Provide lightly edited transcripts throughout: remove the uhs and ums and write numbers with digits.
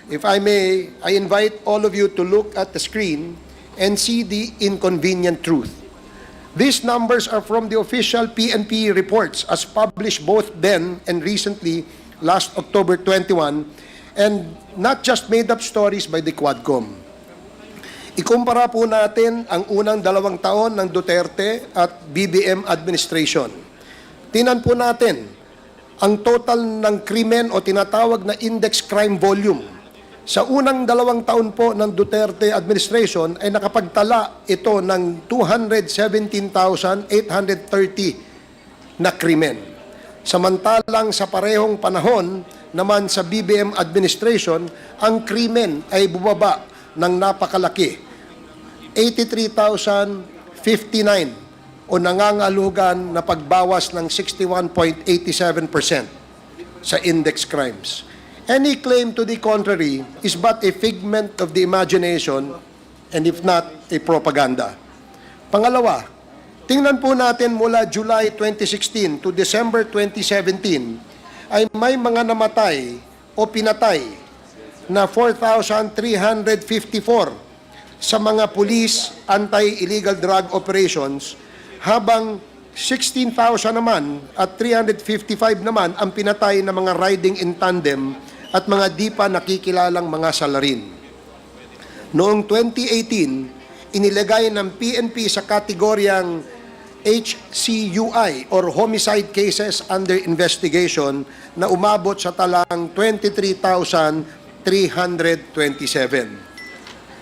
If I may, I invite all of you to look at the screen and see the inconvenient truth. These numbers are from the official PNP reports as published both then and recently last October 21, and not just made-up stories by the Quadcom. Ikumpara po natin ang unang 2 taon ng Duterte at BBM administration. Tingnan po natin ang total ng krimen o tinatawag na index crime volume. Sa unang 2 taon po ng Duterte administration ay nakapagtala ito ng 217,830 na krimen. Samantalang sa parehong panahon naman sa BBM administration, ang krimen ay bumaba ng napakalaki. 83,059 o nangangalugan na pagbawas ng 61.87% sa index crimes. Any claim to the contrary is but a figment of the imagination and if not, a propaganda. Pangalawa, tingnan po natin mula July 2016 to December 2017 ay may mga namatay o pinatay na 4,354 sa mga police anti-illegal drug operations, habang 16,000 naman at 355 naman ang pinatay na mga riding in tandem at mga di pa nakikilalang mga salarin. Noong 2018, inilagay ng PNP sa kategoryang HCUI or Homicide Cases Under Investigation na umabot sa talang 23,327.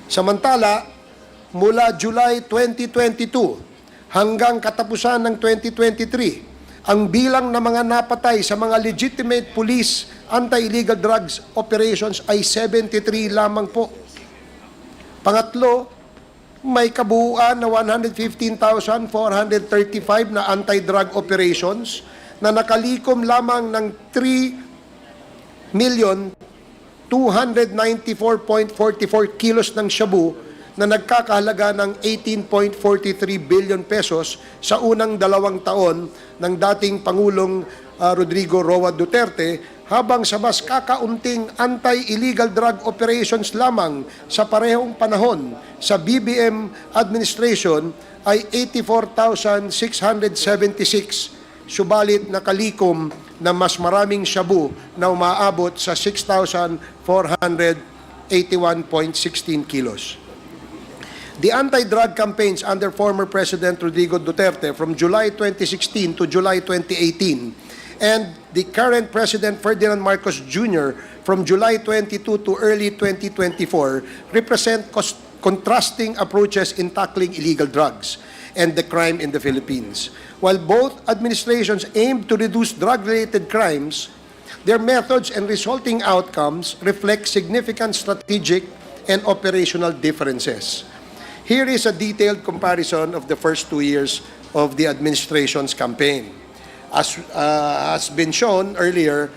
Samantala, mula July 2022 hanggang katapusan ng 2023, ang bilang ng mga napatay sa mga legitimate police anti-illegal drugs operations ay 73 lamang po. Pangatlo, may kabuuan na 115,435 na anti-drug operations na nakalikom lamang ng 3,294.44 kilos ng shabu na nagkakahalaga ng 18.43 billion pesos sa unang 2 taon ng dating Pangulong Rodrigo Roa Duterte, habang sa mas kakaunting anti-illegal drug operations lamang sa parehong panahon sa BBM administration ay 84,676, subalit nakalikom na mas maraming shabu na umaabot sa 6,481.16 kilos. The anti-drug campaigns under former President Rodrigo Duterte from July 2016 to July 2018 and the current President Ferdinand Marcos Jr. from July 22 to early 2024 represent contrasting approaches in tackling illegal drugs and the crime in the Philippines. While both administrations aim to reduce drug-related crimes, their methods and resulting outcomes reflect significant strategic and operational differences. Here is a detailed comparison of the first 2 years of the administration's campaign. As has been shown earlier,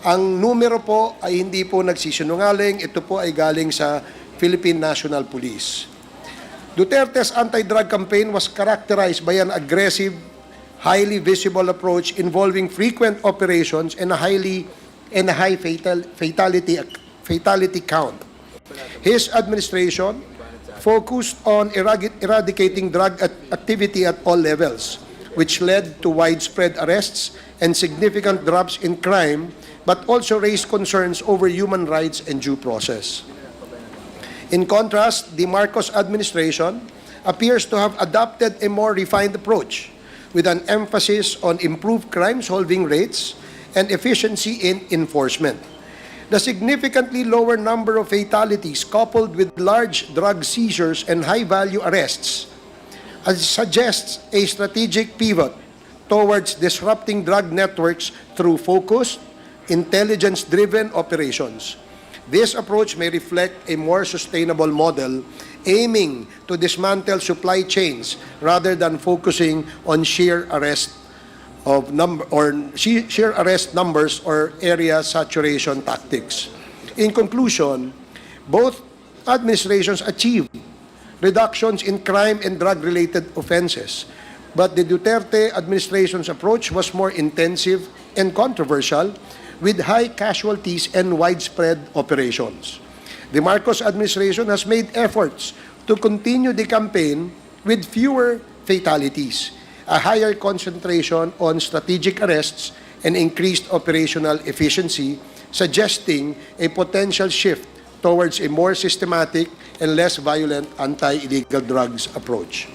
ang numero po ay hindi po nagsisinungaling. Ito po ay galing sa Philippine National Police. Duterte's anti-drug campaign was characterized by an aggressive, highly visible approach involving frequent operations and a high fatality count. His administration focused on eradicating drug activity at all levels, which led to widespread arrests and significant drops in crime, but also raised concerns over human rights and due process. In contrast, the Marcos administration appears to have adopted a more refined approach with an emphasis on improved crime-solving rates and efficiency in enforcement. The significantly lower number of fatalities coupled with large drug seizures and high-value arrests suggests a strategic pivot towards disrupting drug networks through focused, intelligence-driven operations. This approach may reflect a more sustainable model aiming to dismantle supply chains rather than focusing on sheer arrest numbers or area saturation tactics. In conclusion, both administrations achieved reductions in crime and drug-related offenses, but the Duterte administration's approach was more intensive and controversial, with high casualties and widespread operations. The Marcos administration has made efforts to continue the campaign with fewer fatalities, a higher concentration on strategic arrests, and increased operational efficiency, suggesting a potential shift towards a more systematic and less violent anti-illegal drugs approach.